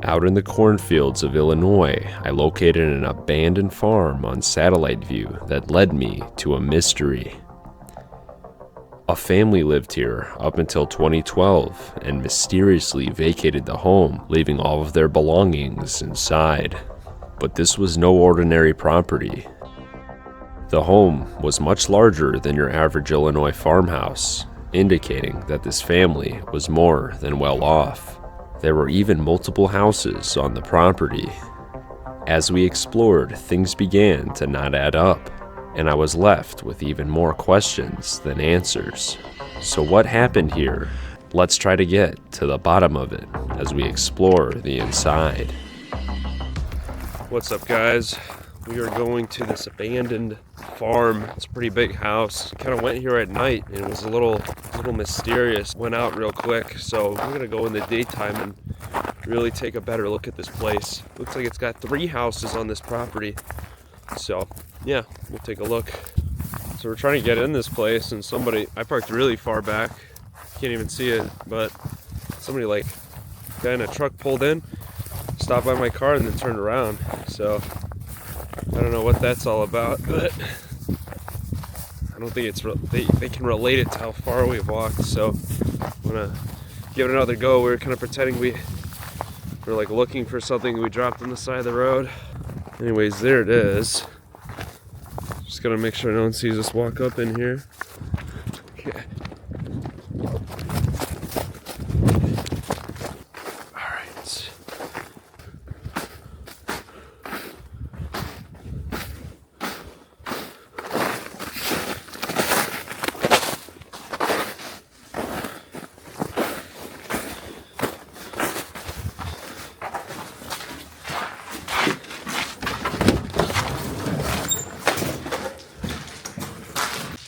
Out in the cornfields of Illinois, I located an abandoned farm on satellite view that led me to a mystery. A family lived here up until 2012 and mysteriously vacated the home, leaving all of their belongings inside. But this was no ordinary property. The home was much larger than your average Illinois farmhouse, indicating that this family was more than well off. There were even multiple houses on the property. As we explored, things began to not add up, and I was left with even more questions than answers. So what happened here? Let's try to get to the bottom of it as we explore the inside. What's up, guys? We are going to this abandoned farm. It's a pretty big house. Kind of went here at night and it was a little mysterious. Went out real quick, so we're gonna go in the daytime and really take a better look at this place. Looks like it's got 3 houses on this property. So yeah, we'll take a look. So we're trying to get in this place and I parked really far back. Can't even see it, but somebody got in a truck, pulled in, stopped by my car and then turned around. So I don't know what that's all about, but I don't think they can relate it to how far we've walked. So I'm gonna give it another go. We were kind of pretending we're looking for something we dropped on the side of the road. Anyways, there it is. Just gotta make sure no one sees us walk up in here. Okay.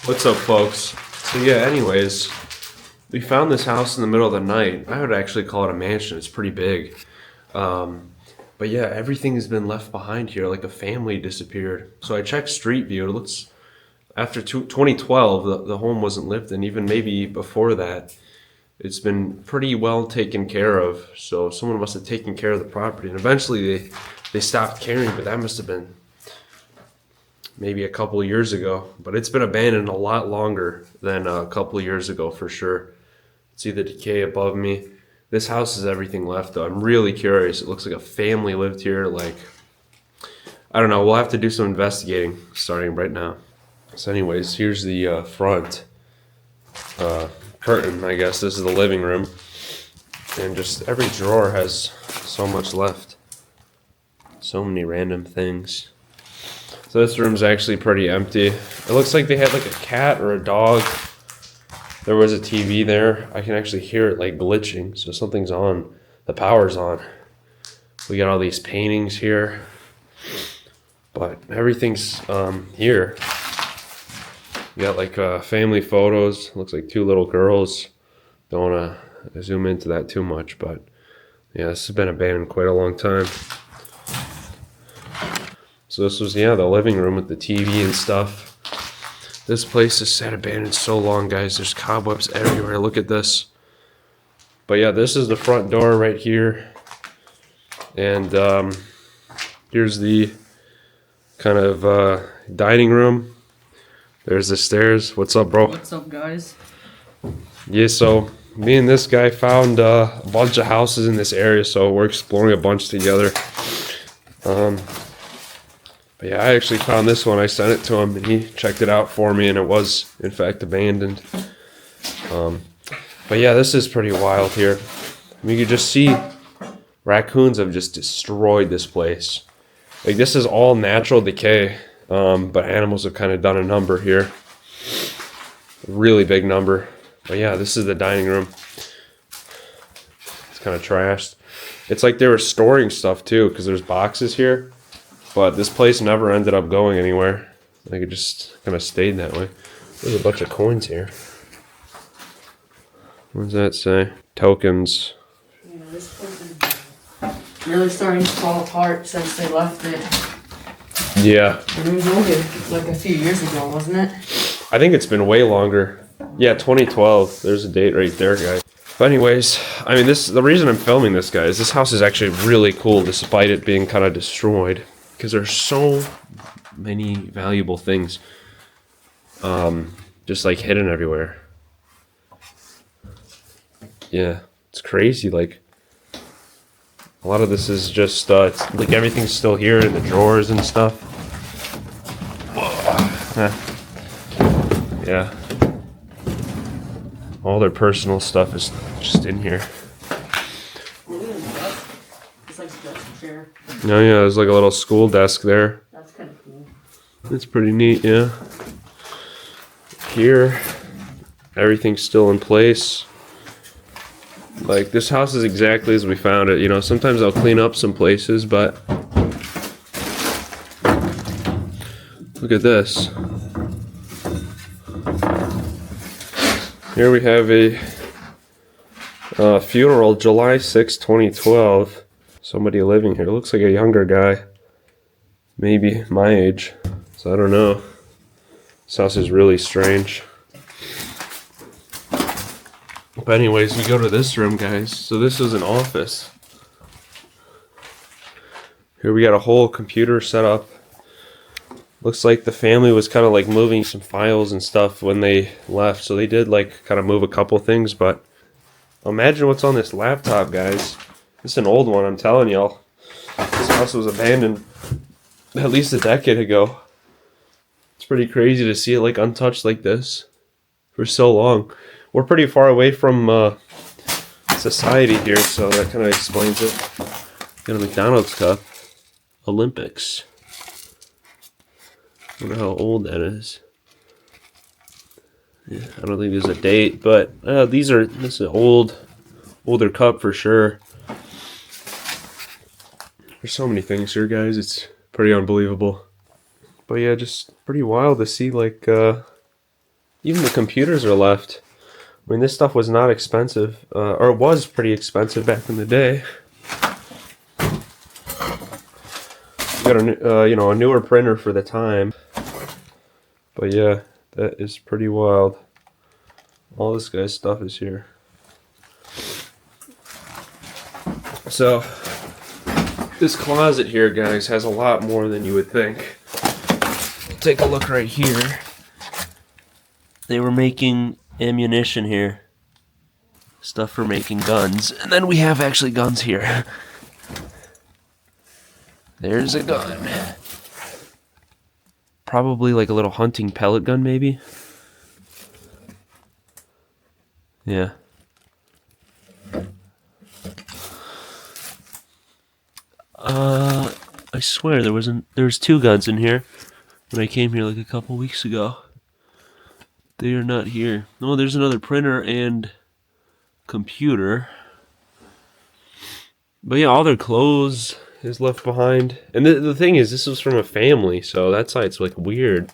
What's up, folks? So yeah, anyways, we found this house in the middle of the night. I would actually call it a mansion. It's pretty big. But yeah, everything has been left behind here, like a family disappeared. So I checked Street View. It looks, after 2012, the home wasn't lived in. Even maybe before that, it's been pretty well taken care of. So someone must have taken care of the property. And eventually they stopped caring, but that must have been maybe a couple of years ago, but it's been abandoned a lot longer than a couple of years ago for sure. See the decay above me. This house is everything left though. I'm really curious. It looks like a family lived here. I don't know. We'll have to do some investigating starting right now. So anyways, here's the front curtain, I guess. This is the living room. And just every drawer has so much left. So many random things. So this room's actually pretty empty. It looks like they had like a cat or a dog. There was a TV there. I can actually hear it glitching, so something's on. The power's on. We got all these paintings here, but everything's here. We got family photos. Looks like 2 little girls. Don't want to zoom into that too much, but yeah, this has been abandoned quite a long time. So this was, the living room with the TV and stuff. This place has sat abandoned so long, guys. There's cobwebs everywhere. Look at this. But yeah, this is the front door right here. And here's the kind of dining room. There's the stairs. What's up, bro? What's up, guys? Yeah, so me and this guy found a bunch of houses in this area, so we're exploring a bunch together. But yeah, I actually found this one. I sent it to him and he checked it out for me and it was in fact abandoned. But yeah, this is pretty wild here. You can just see raccoons have just destroyed this place. This is all natural decay, but animals have kind of done a number here. A really big number. But yeah, this is the dining room. It's kind of trashed. It's like they were storing stuff too, because there's boxes here. But this place never ended up going anywhere. It just kind of stayed that way. There's a bunch of coins here. What does that say? Tokens. Yeah, this place is really starting to fall apart since they left it. Yeah. It was only a few years ago, wasn't it? I think it's been way longer. Yeah, 2012. There's a date right there, guys. But anyways, I mean, the reason I'm filming this, guys, this house is actually really cool despite it being kind of destroyed, because there's so many valuable things just like hidden everywhere. Yeah, it's crazy. Like, a lot of this is just it's like everything's still here in the drawers and stuff. Yeah, all their personal stuff is just in here. It's like a desk chair. Oh yeah, there's like a little school desk there. That's kind of cool. It's pretty neat, yeah. Here, everything's still in place. Like, this house is exactly as we found it. You know, sometimes I'll clean up some places, but look at this. Here we have a funeral, July 6, 2012. Somebody living here. Looks like a younger guy. Maybe my age. So I don't know. This house is really strange. But anyways, we go to this room, guys. So this is an office. Here we got a whole computer set up. Looks like the family was kind of like moving some files and stuff when they left. So they did like kind of move a couple things, but imagine what's on this laptop, guys. This is an old one, I'm telling y'all. This house was abandoned at least a decade ago. It's pretty crazy to see it like untouched like this for so long. We're pretty far away from society here, so that kind of explains it. Got a McDonald's cup. Olympics. I don't know how old that is. Yeah, I don't think there's a date, but this is an older cup for sure. There's so many things here, guys. It's pretty unbelievable. But yeah, just pretty wild to see, like, even the computers are left. I mean, this stuff was not expensive, or it was pretty expensive back in the day. We got a newer printer for the time. But yeah, that is pretty wild. All this guy's stuff is here. So, this closet here, guys, has a lot more than you would think. Take a look right here. They were making ammunition here. Stuff for making guns. And then we have actually guns here. There's a gun. Probably like a little hunting pellet gun, maybe. Yeah. I swear there was two guns in here when I came here like a couple weeks ago. They are not here. No, there's another printer and computer. But yeah, all their clothes is left behind. And the thing is, this was from a family, so that's why it's like weird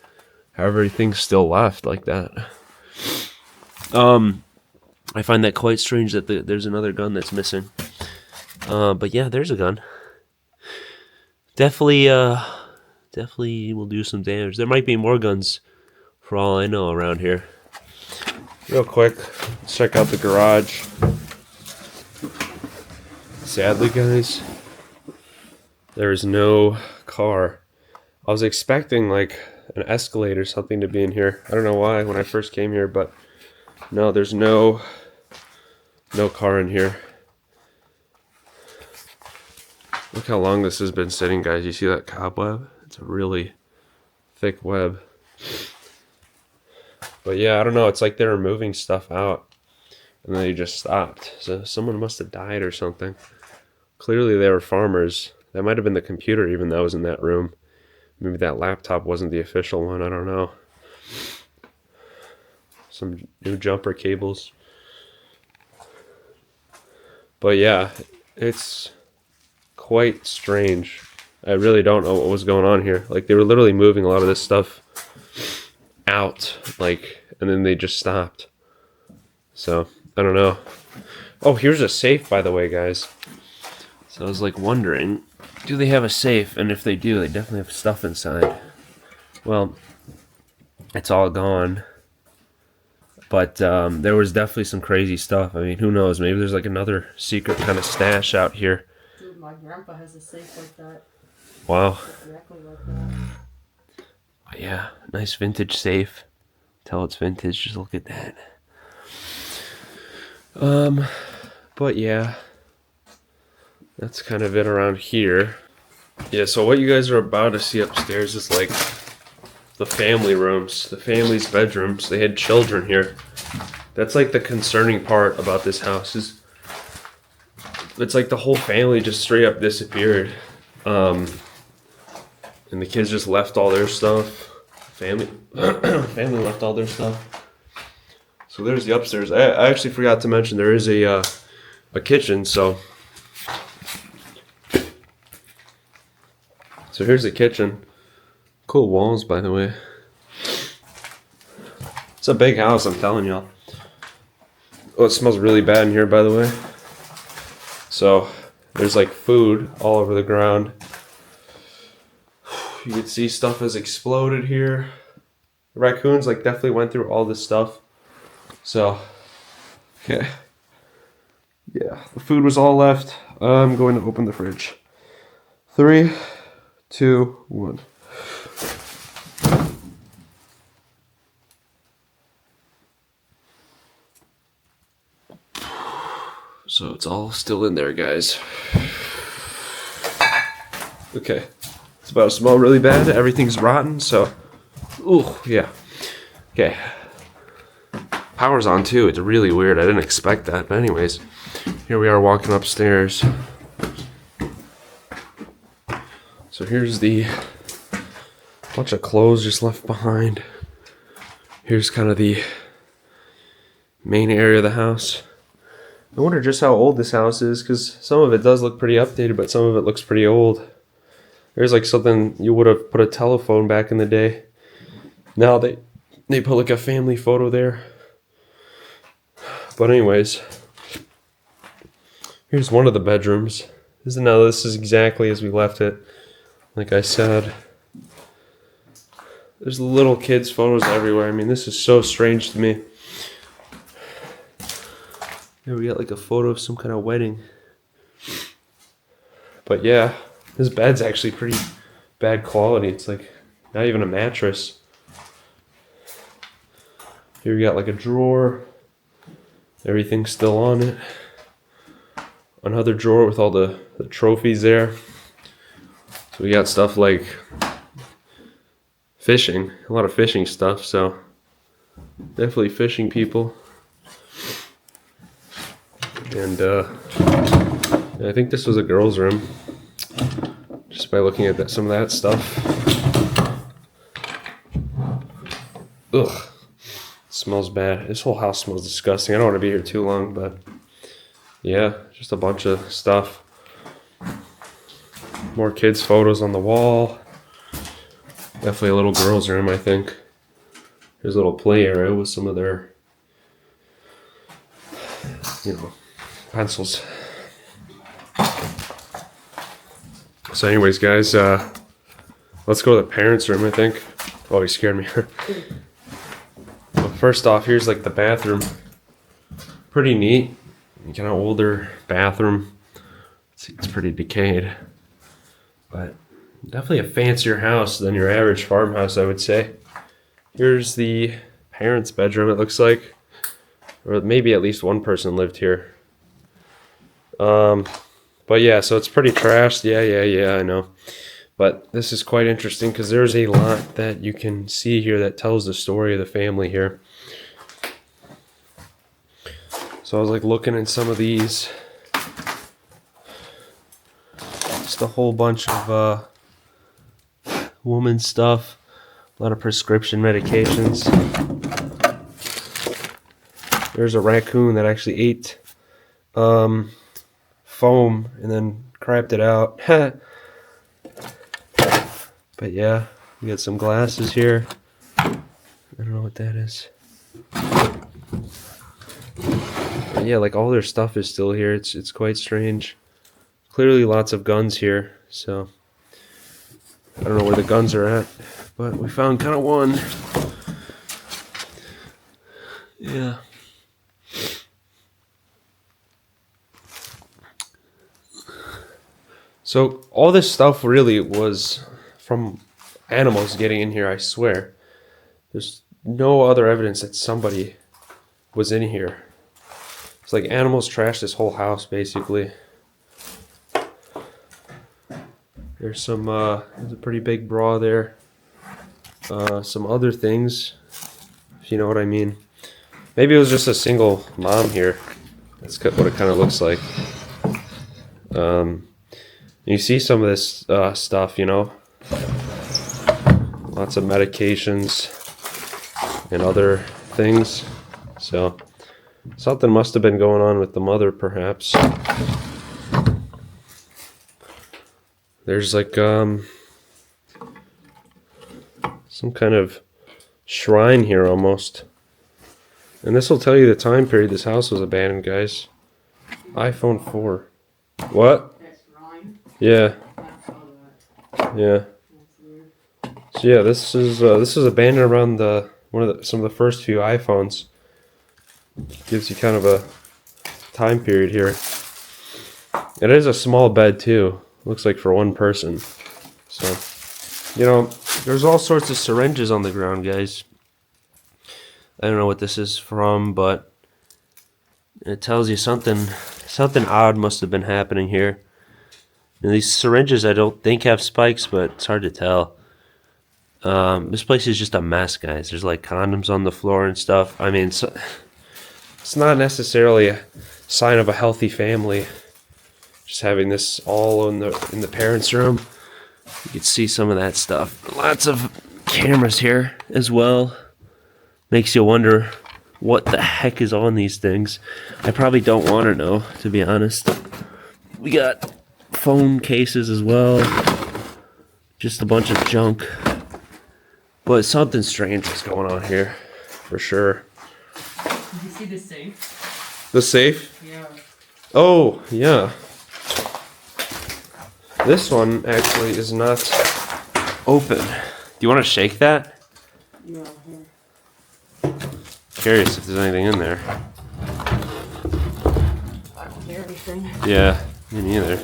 how everything's still left like that. I find that quite strange that there's another gun that's missing. But yeah, there's a gun. Definitely will do some damage. There might be more guns for all I know around here. Real quick, let's check out the garage. Sadly, guys, there is no car. I was expecting like an Escalade or something to be in here. I don't know why when I first came here, but no, there's no car in here. Look how long this has been sitting, guys. You see that cobweb? It's a really thick web. But yeah, I don't know. It's like they were moving stuff out and then they just stopped. So someone must have died or something. Clearly they were farmers. That might have been the computer even that was in that room. Maybe that laptop wasn't the official one. I don't know. Some new jumper cables. But yeah, it's quite strange. I really don't know what was going on here. Like, they were literally moving a lot of this stuff out, like, and then they just stopped. So, I don't know. Oh, here's a safe, by the way, guys. So I was like wondering, do they have a safe? And if they do, they definitely have stuff inside. Well, it's all gone. But there was definitely some crazy stuff. I mean, who knows? Maybe there's like another secret kind of stash out here. Dude, my grandpa has a safe like that. Wow. Exactly like that. Yeah, nice vintage safe. Tell it's vintage, just look at that. But yeah, that's kind of it around here. Yeah, so what you guys are about to see upstairs is like the family rooms, the family's bedrooms. They had children here. That's like the concerning part about this house is it's like the whole family just straight up disappeared. And the kids just left all their stuff. Family left all their stuff. So there's the upstairs. I actually forgot to mention there is a kitchen. So here's the kitchen. Cool walls, by the way. It's a big house, I'm telling y'all. Oh, it smells really bad in here, by the way. So there's like food all over the ground. You can see stuff has exploded here. The raccoons like definitely went through all this stuff. So, okay. Yeah, the food was all left. I'm going to open the fridge. 3, 2, 1. So it's all still in there, guys. Okay. It's about to smell really bad. Everything's rotten, so... Ooh, yeah. Okay. Power's on, too. It's really weird. I didn't expect that. But anyways, here we are walking upstairs. So here's the bunch of clothes just left behind. Here's kind of the main area of the house. I wonder just how old this house is, because some of it does look pretty updated, but some of it looks pretty old. There's like something you would have put a telephone back in the day. Now they put like a family photo there. But anyways, here's one of the bedrooms. This is exactly as we left it. Like I said, there's little kids' photos everywhere. I mean, this is so strange to me. Here we got like a photo of some kind of wedding. But yeah, this bed's actually pretty bad quality. It's like not even a mattress. Here we got like a drawer. Everything's still on it. Another drawer with all the trophies there. So we got stuff like fishing, a lot of fishing stuff, so definitely fishing people. And I think this was a girl's room, just by looking at some of that stuff. Ugh, it smells bad. This whole house smells disgusting. I don't want to be here too long, but yeah, just a bunch of stuff. More kids' photos on the wall. Definitely a little girl's room, I think. There's a little play area with some of their, pencils. So anyways, guys, let's go to the parents' room, I think. Oh, he scared me. Well, first off, here's like the bathroom. Pretty neat. Kind of older bathroom. It's pretty decayed. But definitely a fancier house than your average farmhouse, I would say. Here's the parents' bedroom, it looks like. Or maybe at least one person lived here. But yeah, so it's pretty trashed. Yeah, I know. But this is quite interesting because there's a lot that you can see here that tells the story of the family here. So I was like looking at some of these. Just a whole bunch of woman stuff. A lot of prescription medications. There's a raccoon that actually ate foam and then crapped it out. But yeah, we got some glasses here. I don't know what that is. But yeah, like all their stuff is still here. It's quite strange. Clearly lots of guns here, so I don't know where the guns are at, but we found kind of one. Yeah. So all this stuff really was from animals getting in here, I swear. There's no other evidence that somebody was in here. It's like animals trashed this whole house, basically. There's some, there's a pretty big bra there. Some other things, if you know what I mean. Maybe it was just a single mom here. That's what it kind of looks like. You see some of this stuff, you know. Lots of medications and other things. So something must have been going on with the mother, perhaps. There's like some kind of shrine here almost. And this will tell you the time period this house was abandoned, guys. iPhone 4. What? That's Ryan. Yeah. I saw that. Yeah. That's weird. So yeah, this is abandoned around some of the first few iPhones. Gives you kind of a time period here. It is a small bed too. Looks like for one person. So, you know, there's all sorts of syringes on the ground, guys. I don't know what this is from, but it tells you something odd must have been happening here. And these syringes I don't think have spikes, but it's hard to tell. This place is just a mess, guys. There's like condoms on the floor and stuff. I mean, it's not necessarily a sign of a healthy family. Just having this all in the parents' room. You can see some of that stuff. Lots of cameras here as well. Makes you wonder what the heck is on these things. I probably don't want to know, to be honest. We got phone cases as well. Just a bunch of junk. But something strange is going on here, for sure. Did you see the safe? The safe? Yeah. Oh, yeah. This one actually is not open. Do you want to shake that? Yeah, here. Curious if there's anything in there. I don't hear anything. Yeah, me neither.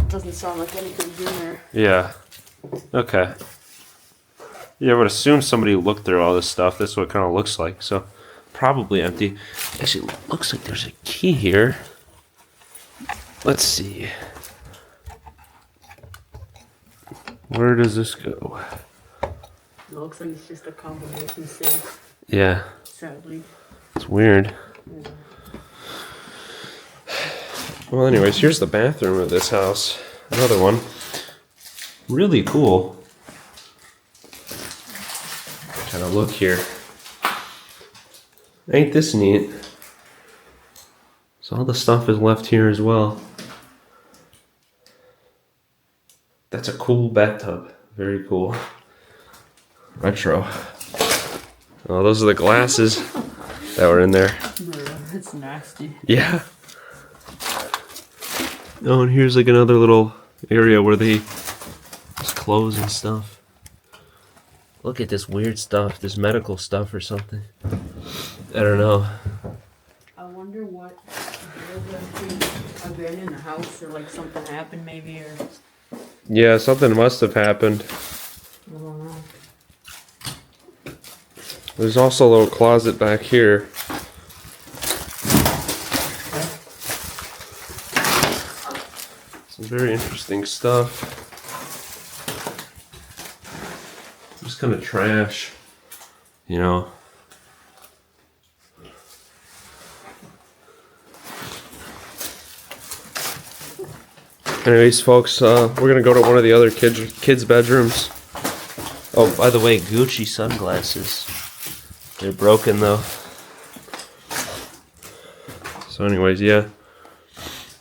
Doesn't sound like anything's in there. Yeah. Okay. Yeah, I would assume somebody looked through all this stuff. This is what it kind of looks like. So, probably empty. Actually, it looks like there's a key here. Let's see. Where does this go? It looks like it's just a combination safe, Yeah, sadly. it's weird. Yeah. Well, anyways, here's the bathroom of this house. Another one. Really cool. Kind of look here. Ain't this neat? So all the stuff is left here as well. That's a cool bathtub. Very cool. Retro. Oh, those are the glasses that were in there. It's nasty. Yeah. Oh, and here's like another little area where they just clothes and stuff. Look at this weird stuff, this medical stuff or something. I don't know. I wonder what abandoned the house or like something happened maybe or Yeah, something must have happened. I don't know. There's also a little closet back here. Some very interesting stuff. Just kind of trash, you know. Anyways, folks, we're gonna go to one of the other kids' bedrooms. Oh, by the way, Gucci sunglasses. They're broken though. So, anyways, yeah.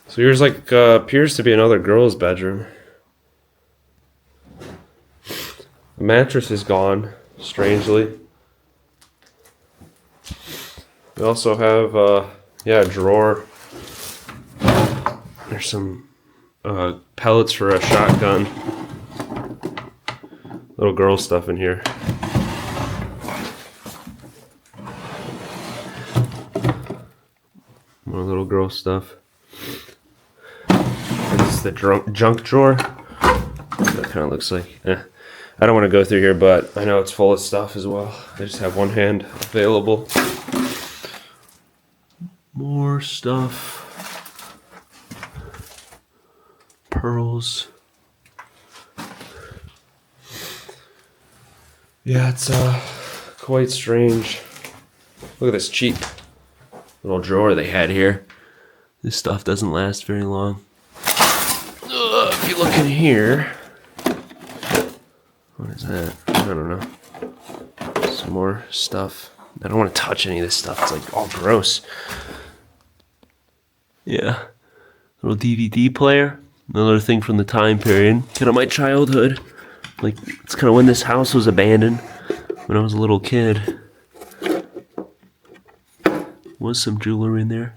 So here's like appears to be another girl's bedroom. The mattress is gone, strangely. We also have a drawer. There's some pellets for a shotgun. Little girl stuff in here. little gross stuff. This is the junk drawer. That kind of looks like. I don't want to go through here, but I know it's full of stuff as well. I just have one hand available. More stuff. Pearls. Yeah, it's quite strange. Look at this cheap little drawer they had here. This stuff doesn't last very long. If you look in here, what is that? I don't know. Some more stuff. I don't want to touch any of this stuff. It's like all gross. Yeah. Little DVD player. Another thing from the time period. Kind of my childhood. Like, it's kind of when this house was abandoned. When I was a little kid. Was some jewelry in there.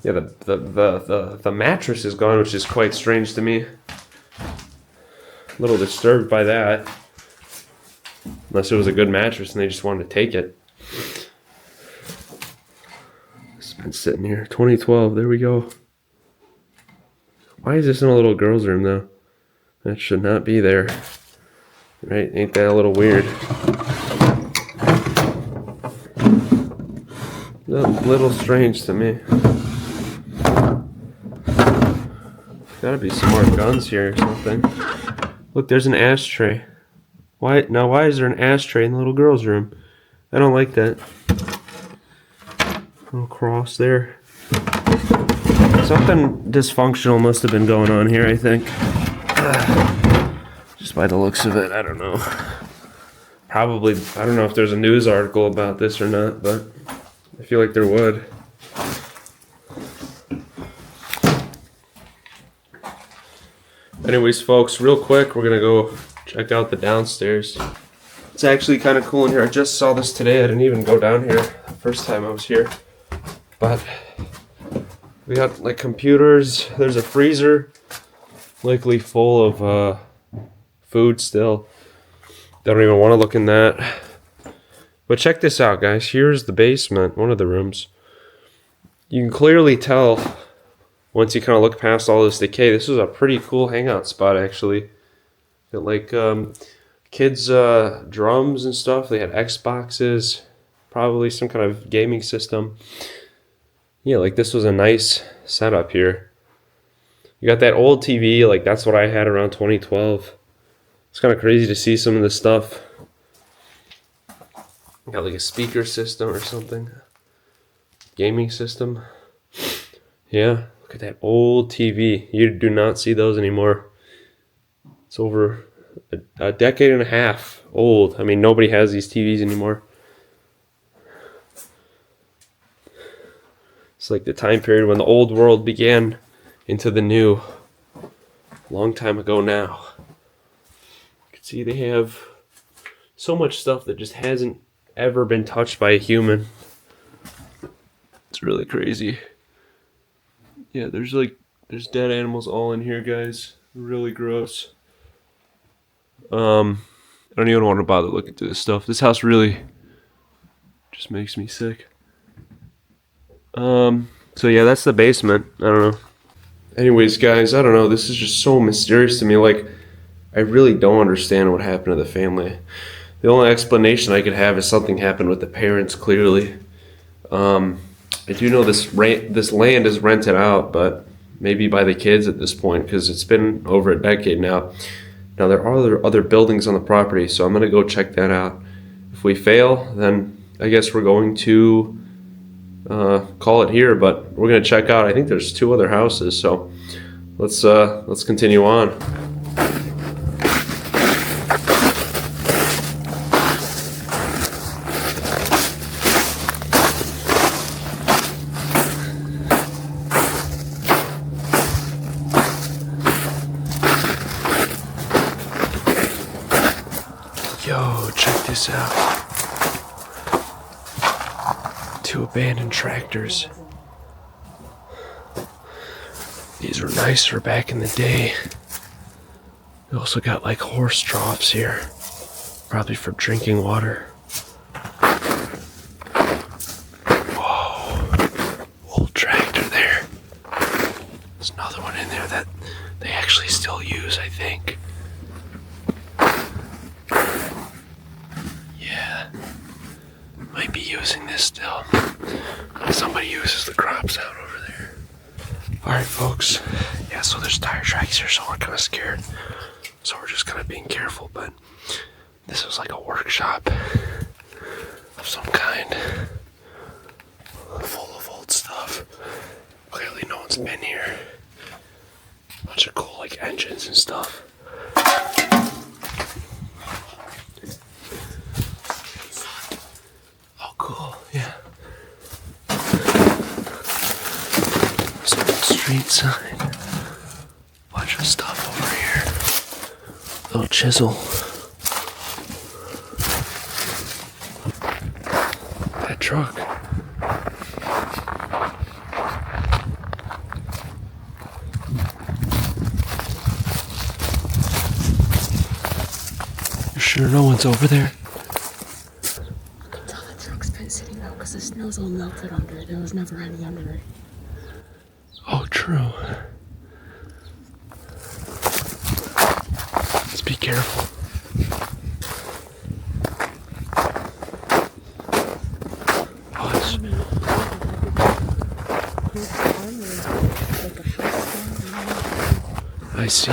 Yeah, the mattress is gone, which is quite strange to me. A little disturbed by that. Unless it was a good mattress and they just wanted to take it. It's been sitting here. 2012, there we go. Why is this in a little girl's room though? That should not be there. Right? Ain't that a little weird? A little strange to me. Gotta be some more guns here or something. Look, there's an ashtray. Why is there an ashtray in the little girl's room? I don't like that. Little cross there. Something dysfunctional must have been going on here, I think. Just by the looks of it, I don't know. Probably, I don't know if there's a news article about this or not, but I feel like there would. Anyways, folks, real quick, we're gonna go check out the downstairs. It's actually kind of cool in here. I just saw this today. I didn't even go down here the first time I was here. But we got like computers. There's a freezer, likely full of food still. Don't even want to look in that. But check this out, guys. Here's the basement, one of the rooms. You can clearly tell once you kind of look past all this decay, this was a pretty cool hangout spot, actually. Got like kids' drums and stuff. They had Xboxes, probably some kind of gaming system. Yeah, like this was a nice setup here. You got that old TV, like that's what I had around 2012. It's kind of crazy to see some of this stuff. Got like a speaker system or something. Gaming system. Yeah, look at that old TV. You do not see those anymore. It's over a decade and a half old. I mean, nobody has these TVs anymore. It's like the time period when the old world began into the new. Long time ago now. You can see they have so much stuff that just hasn't ever been touched by a human. It's really crazy. Yeah, there's dead animals all in here, guys. Really gross. I don't even want to bother looking through this stuff. This house really just makes me sick. So yeah, that's the basement. I don't know. Anyways, guys, I don't know. This is just so mysterious to me. Like, I really don't understand what happened to the family. The only explanation I could have is something happened with the parents, clearly. I do know this land is rented out, but maybe by the kids at this point, because it's been over a decade now. Now, there are other buildings on the property, so I'm going to go check that out. If we fail, then I guess we're going to call it here, but we're going to check out. I think there's 2 other houses, so let's continue on. Yo, check this out. 2 abandoned tractors. These were nicer back in the day. We also got like horse troughs here. Probably for drinking water. Whoa. Somebody uses the crops out over there. Alright, folks. Yeah, so there's tire tracks here, so we're kind of scared. So we're just kind of being careful, but this was like a workshop of some kind. Full of old stuff. Clearly no one's been here. Bunch of cool like engines and stuff. Oh cool, yeah. Some street sign. Bunch of stuff over here. Little chisel. That truck. You sure no one's over there? I can tell the truck's been sitting out because the snow's all melted under it. There was never any under it. Oh, true. Let's be careful. I see.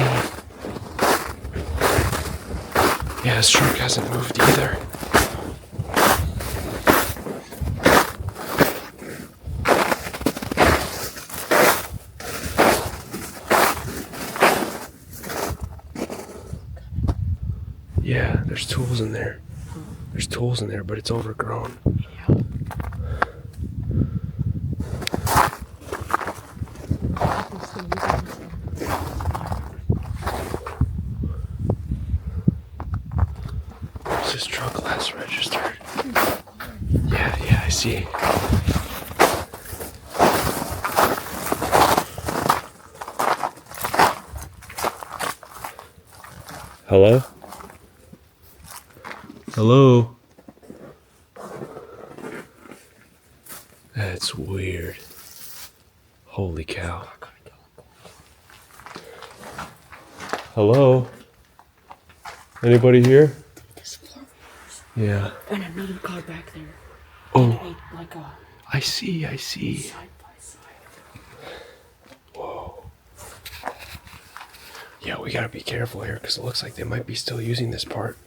Yeah, his truck hasn't moved either. Yeah, there's tools in there. There's tools in there, but it's overgrown. There's this truck last registered. Yeah, I see. Hello? Hello? That's weird. Holy cow. Hello? Anybody here? This Farmhouse. Yeah. And another car back there. Oh, Like a I see. side by side. Whoa. Yeah, we gotta be careful here because it looks like they might be still using this part.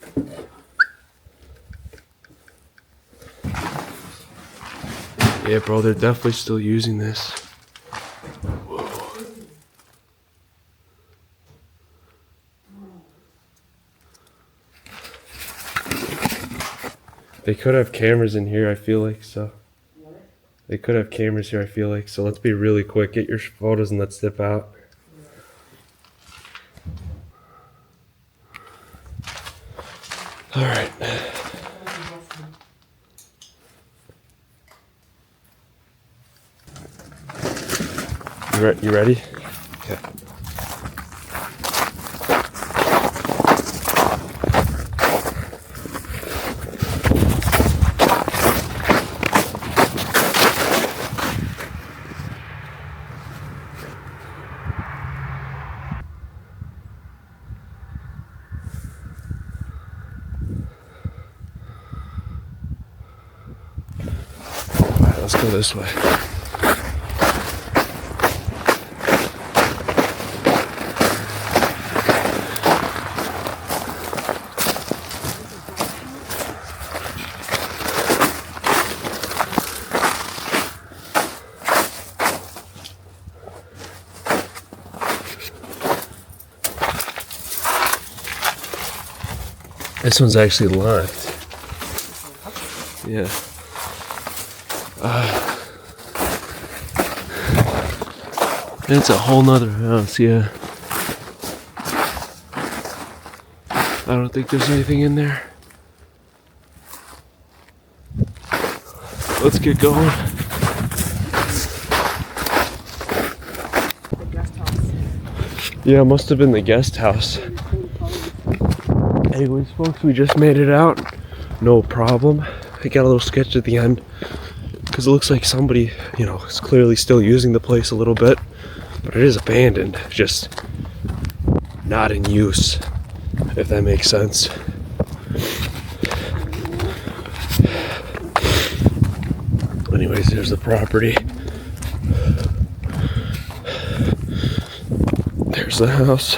Yeah, bro, they're definitely still using this. Whoa. They could have cameras in here, I feel like, so. They could have cameras here, I feel like, so let's be really quick. Get your photos and let's dip out. All right. You ready? Okay. All right, let's go this way. This one's actually locked. Yeah. It's a whole nother house, yeah. I don't think there's anything in there. Let's get going. The guest house. Yeah, it must have been the guest house. Anyways, folks, we just made it out. No problem. I got a little sketch at the end because it looks like somebody, is clearly still using the place a little bit, but it is abandoned, just not in use, if that makes sense. anyways, there's the property. There's the house.